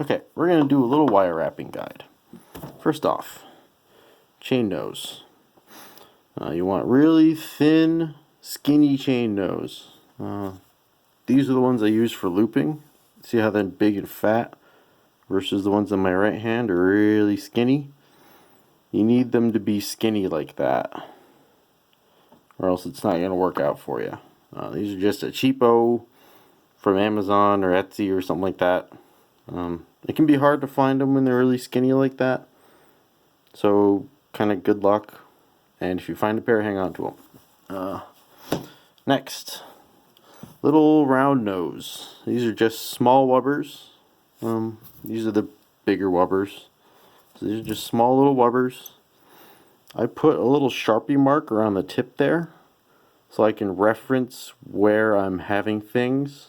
Okay, we're going to do a little wire wrapping guide. First off, chain nose. You want really thin, skinny chain nose. These are the ones I use for looping. See how they're big and fat versus the ones on my right hand are really skinny? You need them to be skinny like that, or else it's not going to work out for you. These are just a cheapo from Amazon or Etsy or something like that. It can be hard to find them when they're really skinny like that. So kind of good luck. And if you find a pair, hang on to them. Next, little round nose. These are just small wubbers. These are the bigger wubbers. So these are just small little wubbers. I put a little Sharpie mark around the tip there so I can reference where I'm having things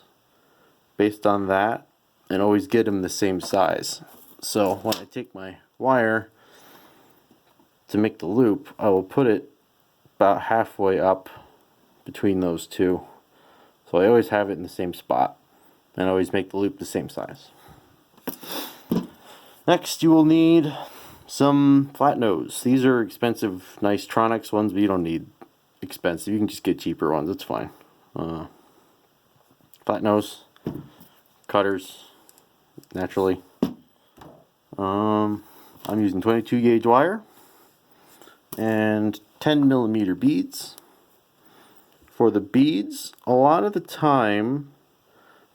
based on that and always get them the same size. So when I take my wire to make the loop, I will put it about halfway up between those two. So I always have it in the same spot and always make the loop the same size. Next, you will need some flat nose. These are expensive, nice Tronics ones, but you don't need expensive. You can just get cheaper ones. It's fine. Flat nose, cutters, naturally. I'm using 22 gauge wire and 10mm beads. For the beads, a lot of the time,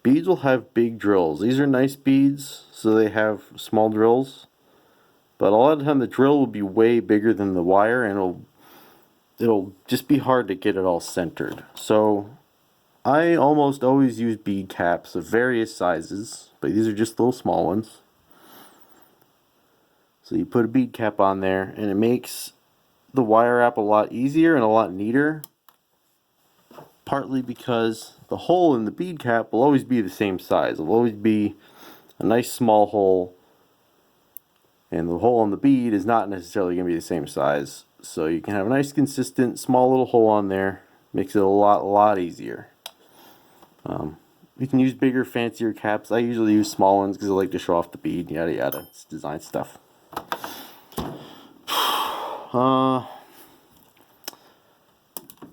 beads will have big drills. These are nice beads, so they have small drills. But a lot of the time, the drill will be way bigger than the wire, and it'll just be hard to get it all centered. So I almost always use bead caps of various sizes, but these are just little small ones. So you put a bead cap on there, and it makes the wire wrap a lot easier and a lot neater. Partly because the hole in the bead cap will always be the same size. It will always be a nice small hole, and the hole on the bead is not necessarily going to be the same size. So you can have a nice consistent small little hole on there. Makes it a lot easier. You can use bigger, fancier caps. I usually use small ones because I like to show off the bead, yada yada. It's design stuff.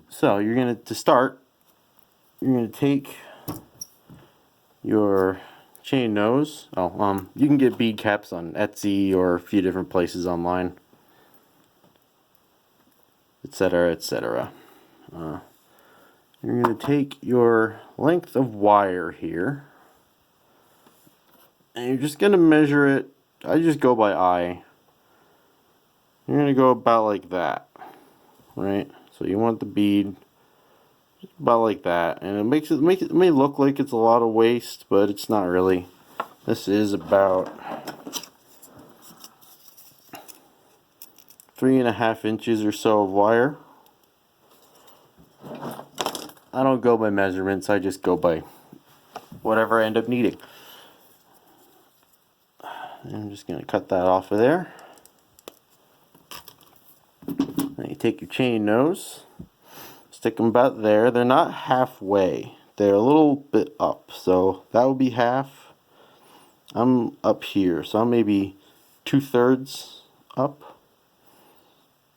So you're going to start, you're going to take your chain nose. You can get bead caps on Etsy or a few different places online, etc., etc. You're going to take your length of wire here, and you're just going to measure it. I just go by eye. You're going to go about like that, right? So you want the bead about like that, and it may look like it's a lot of waste, but it's not really. This is about 3.5 inches or so of wire. I don't go by measurements, I just go by whatever I end up needing. And I'm just going to cut that off of there. Then you take your chain nose, stick them about there. They're not halfway, they're a little bit up, so that would be half. I'm up here, so I'm maybe 2/3 up.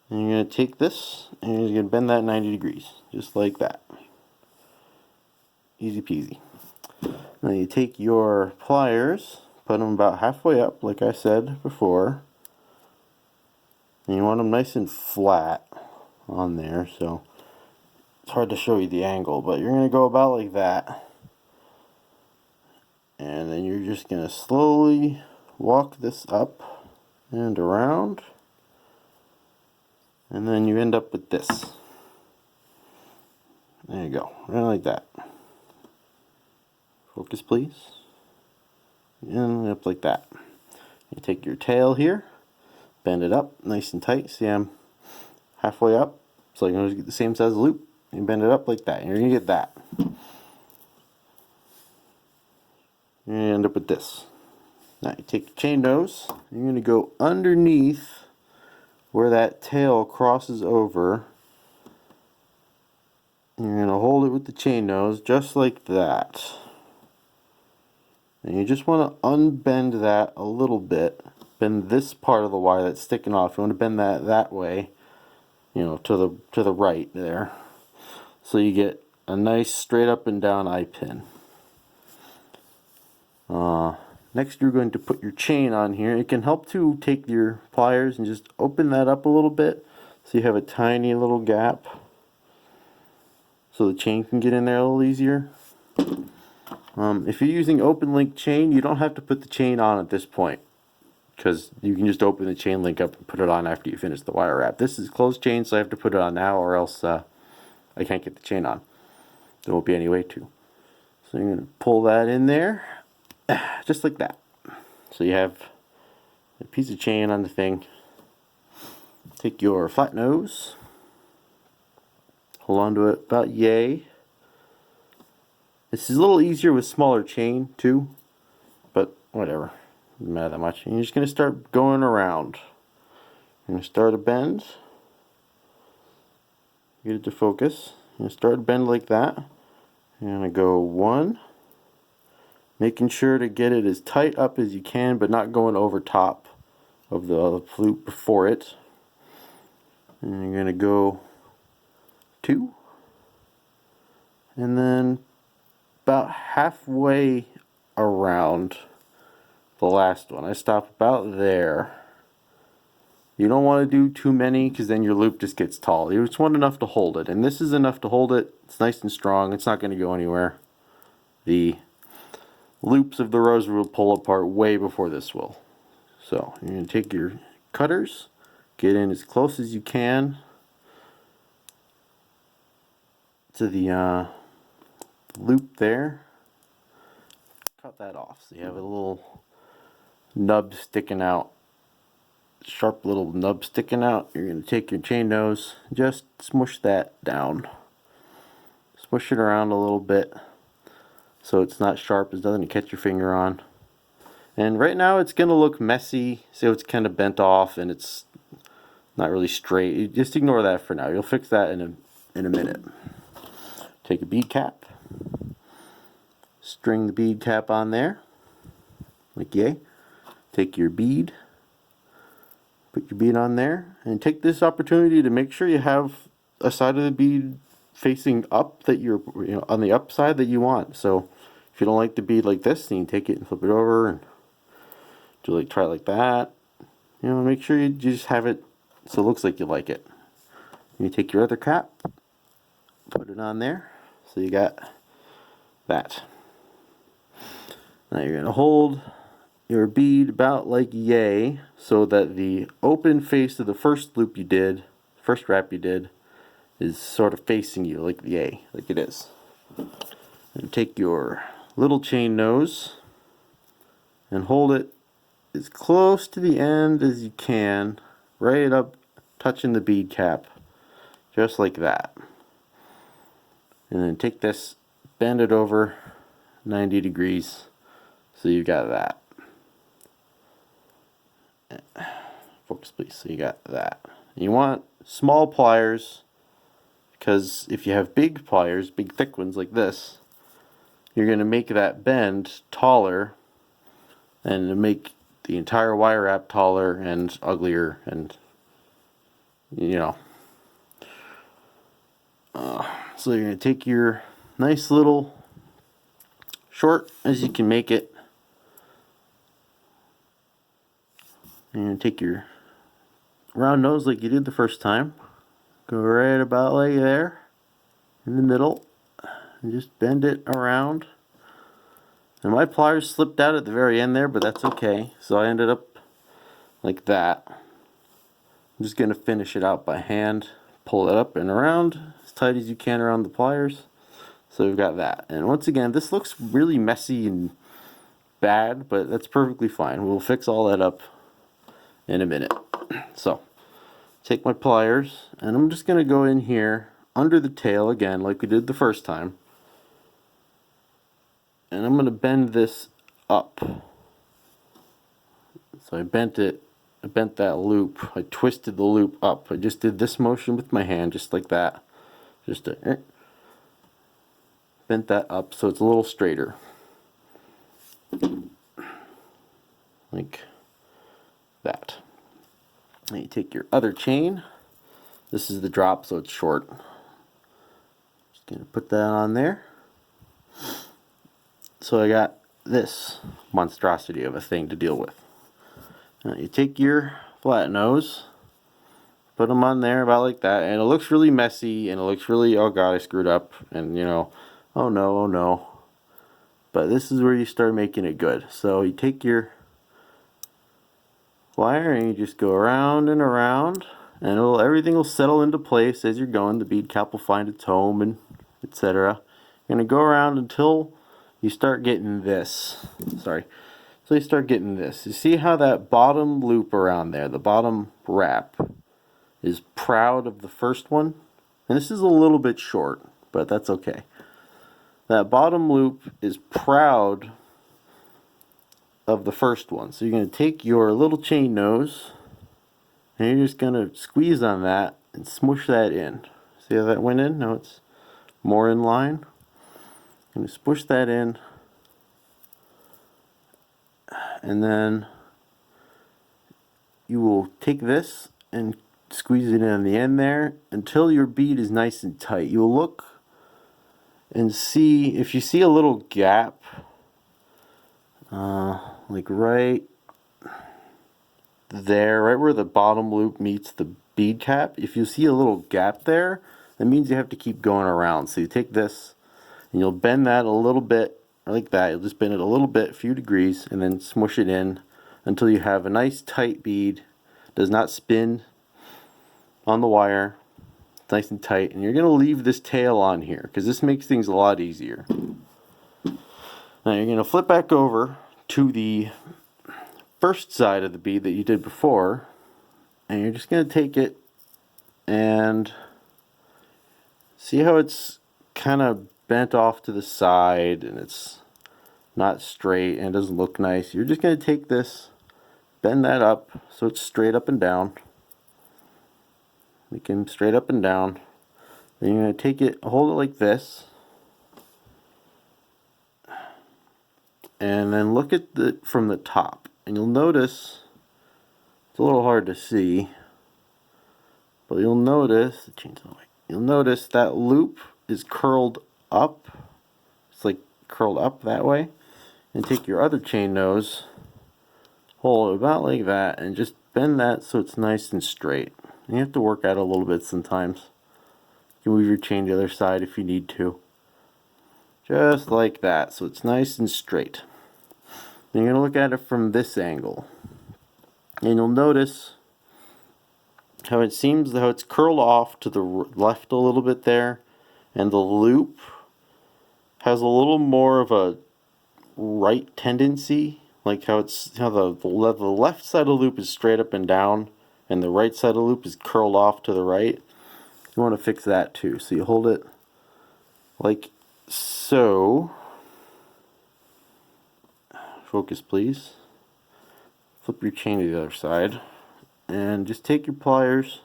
And you're going to take this and you're going to bend that 90 degrees, just like that. Easy peasy. Now you take your pliers, put them about halfway up, like I said before. And you want them nice and flat on there, so it's hard to show you the angle, but you're going to go about like that. And then you're just going to slowly walk this up and around. And then you end up with this. There you go, right like that. Focus please. And up like that. You take your tail here, bend it up nice and tight. See, I'm halfway up, so you're going to get the same size loop. You bend it up like that, and you're going to get that. And you end up with this. Now you take your chain nose, you're going to go underneath where that tail crosses over. You're going to hold it with the chain nose just like that. And you just want to unbend that a little bit. Bend this part of the wire that's sticking off. You want to bend that way, you know, to the right there. So you get a nice straight up and down eye pin. Next you're going to put your chain on here. It can help to take your pliers and just open that up a little bit so you have a tiny little gap so the chain can get in there a little easier. If you're using open link chain, you don't have to put the chain on at this point, because you can just open the chain link up and put it on after you finish the wire wrap. This is closed chain, so I have to put it on now, or else I can't get the chain on. There won't be any way to. So you're going to pull that in there, just like that. So you have a piece of chain on the thing. Take your flat nose, hold on to it about yay. This is a little easier with smaller chain too, but whatever, doesn't matter that much. And you're just going to start going around. You're going to start a bend, get it to focus. You're going to start a bend like that. You're going to go one, making sure to get it as tight up as you can, but not going over top of the flute before it. And you're going to go two, and then about halfway around the last one. I stop about there. You don't want to do too many, because then your loop just gets tall. You just want enough to hold it, and this is enough to hold it. It's nice and strong. It's not going to go anywhere. The loops of the rosary will pull apart way before this will. So you're going to take your cutters, get in as close as you can to the loop there. Cut that off so you have a little nub sticking out, sharp little nub sticking out. You're going to take your chain nose, just smush that down, smush it around a little bit so it's not sharp, it's nothing to catch your finger on. And right now it's going to look messy, so it's kind of bent off and it's not really straight. You just ignore that for now. You'll fix that in a minute. Take a bead cap, string the bead cap on there, like yay. Take your bead, put your bead on there, and take this opportunity to make sure you have a side of the bead facing up that you're, on the up side that you want. So if you don't like the bead like this, then you take it and flip it over and try it like that. Make sure you just have it so it looks like you like it. You take your other cap, put it on there, so you got that. Now you're going to hold your bead about like yay, so that the open face of the first loop you did, first wrap you did, is sort of facing you like yay, like it is. And take your little chain nose and hold it as close to the end as you can, right up touching the bead cap, just like that. And then take this, bend it over 90 degrees, so you got that. Focus please, so you got that. You want small pliers, because if you have big pliers, big thick ones like this, you're going to make that bend taller and to make the entire wire wrap taller and uglier, and so you're going to take your nice little, short as you can make it, and take your round nose like you did the first time, go right about like there in the middle, and just bend it around. And my pliers slipped out at the very end there, but that's okay, so I ended up like that. I'm just going to finish it out by hand. Pull it up and around as tight as you can around the pliers. So we've got that. And once again, this looks really messy and bad, but that's perfectly fine. We'll fix all that up in a minute. So take my pliers, and I'm just going to go in here under the tail again like we did the first time. And I'm going to bend this up. So I bent that loop. I twisted the loop up. I just did this motion with my hand, just like that. Just bent that up so it's a little straighter. like that. And you take your other chain. This is the drop, so it's short. Just gonna put that on there. So I got this monstrosity of a thing to deal with. Now you take your flat nose, put them on there about like that, and it looks really messy, and it looks really, oh god, I screwed up, and you know, oh no, oh no. But this is where you start making it good. So you take your wire and you just go around and around, and everything will settle into place as you're going. The bead cap will find its home, and etc. You're going to go around until you start getting this. Sorry. So you start getting this. You see how that bottom loop around there, the bottom wrap, is proud of the first one? And this is a little bit short, but that's okay. That bottom loop is proud of the first one. So you're going to take your little chain nose and you're just going to squeeze on that and smush that in. See how that went in? Now it's more in line. I'm going to smush that in, and then you will take this and squeeze it in on the end there until your bead is nice and tight. You will look and see if you see a little gap, like right there, right where the bottom loop meets the bead cap. If you see a little gap there, that means you have to keep going around. So you take this and you'll bend that a little bit, like that. You'll just bend it a little bit, a few degrees, and then smush it in until you have a nice tight bead. Does not spin on the wire. It's nice and tight. And you're going to leave this tail on here because this makes things a lot easier. Now you're going to flip back over to the first side of the bead that you did before, and you're just going to take it and see how it's kind of bent off to the side and it's not straight and it doesn't look nice. You're just going to take this, bend that up so it's straight up and down. Make them straight up and down. Then you're going to take it, hold it like this, and then look at it from the top. And you'll notice, it's a little hard to see, but you'll notice, change the light. You'll notice that loop is curled up. It's like curled up that way. And take your other chain nose, hold it about like that, and just bend that so it's nice and straight. And you have to work at it a little bit sometimes. You can move your chain to the other side if you need to. Just like that, so it's nice and straight. Then you're going to look at it from this angle. And you'll notice how it seems how it's curled off to the left a little bit there, and the loop has a little more of a right tendency, like how the left side of the loop is straight up and down and the right side of the loop is curled off to the right. You want to fix that too. So you hold it like so. Focus please. Flip your chain to the other side and just take your pliers,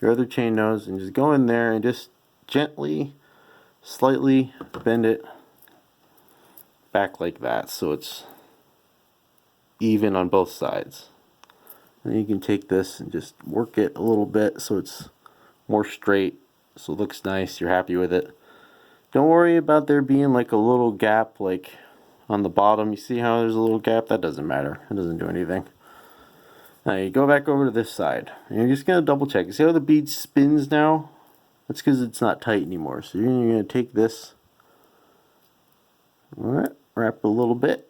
your other chain nose, and just go in there and just gently, slightly bend it back like that so it's even on both sides. And you can take this and just work it a little bit so it's more straight, so it looks nice, you're happy with it. Don't worry about there being like a little gap like on the bottom. You see how there's a little gap? That doesn't matter. It doesn't do anything. Now you go back over to this side and you're just going to double check. You see how the bead spins now? That's because it's not tight anymore. So you're going to take this, alright, wrap a little bit,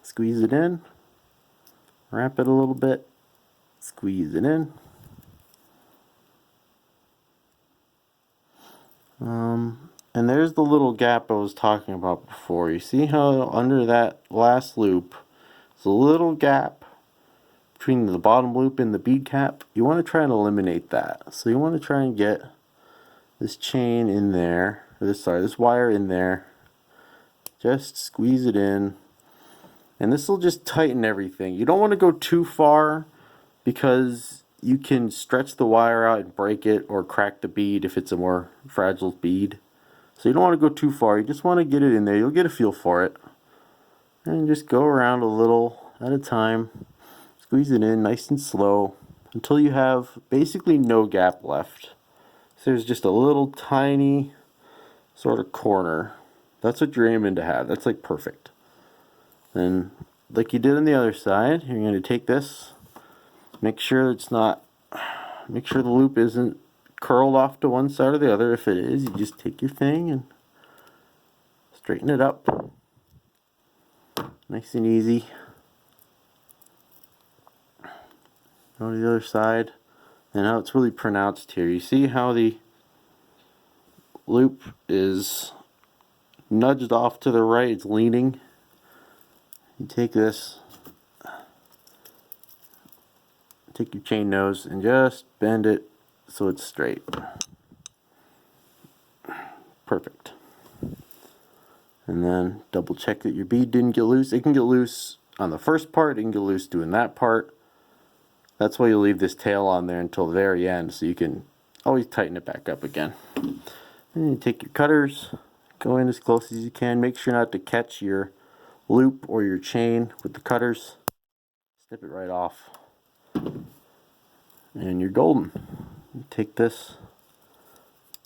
squeeze it in, wrap it a little bit, squeeze it in. And there's the little gap I was talking about before. You see how under that last loop, there's a little gap between the bottom loop and the bead cap? You want to try and eliminate that. So you want to try and get this chain in there, or this wire in there. Just squeeze it in. And this will just tighten everything. You don't want to go too far because you can stretch the wire out and break it or crack the bead if it's a more fragile bead. So you don't want to go too far. You just want to get it in there. You'll get a feel for it. And just go around a little at a time. Squeeze it in nice and slow until you have basically no gap left. So there's just a little tiny sort of corner. That's what you're aiming to have. That's like perfect. Then, like you did on the other side, you're going to take this, make sure the loop isn't curled off to one side or the other. If it is, you just take your thing and straighten it up. Nice and easy. Go to the other side. And now it's really pronounced here. You see how the loop is nudged off to the right, it's leaning. You take this, take your chain nose and just bend it so it's straight. Perfect. And then double check that your bead didn't get loose. It can get loose on the first part, it can get loose doing that part. That's why you leave this tail on there until the very end, so you can always tighten it back up again. And you take your cutters, go in as close as you can. Make sure not to catch your loop or your chain with the cutters. Snip it right off. And you're golden. You take this.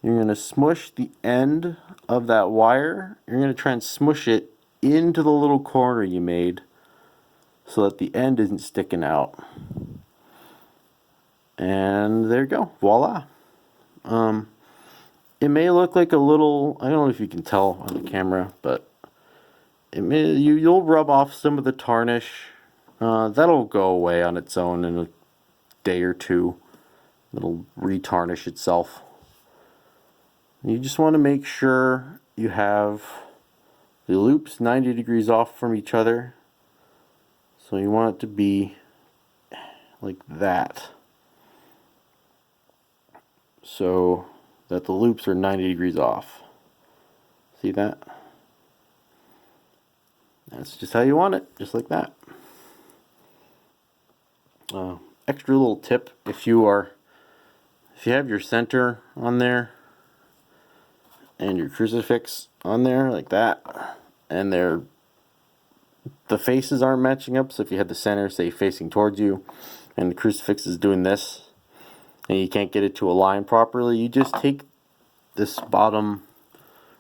You're going to smush the end of that wire. You're going to try and smush it into the little corner you made so that the end isn't sticking out. And there you go. Voila. It may look like a little, I don't know if you can tell on the camera, but you'll rub off some of the tarnish. That'll go away on its own in a day or two. It'll retarnish itself. You just want to make sure you have the loops 90 degrees off from each other. So you want it to be like that. So that the loops are 90 degrees off. See that? That's just how you want it, just like that. Extra little tip, if you have your center on there and your crucifix on there like that, and the faces aren't matching up, so if you had the center say facing towards you and the crucifix is doing this and you can't get it to align properly, you just take this bottom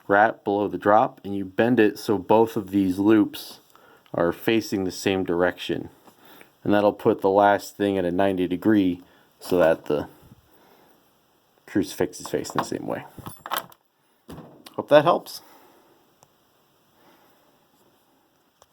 wrap below the drop and you bend it so both of these loops are facing the same direction, and that'll put the last thing at a 90 degree so that the crucifix is facing the same way. Hope that helps.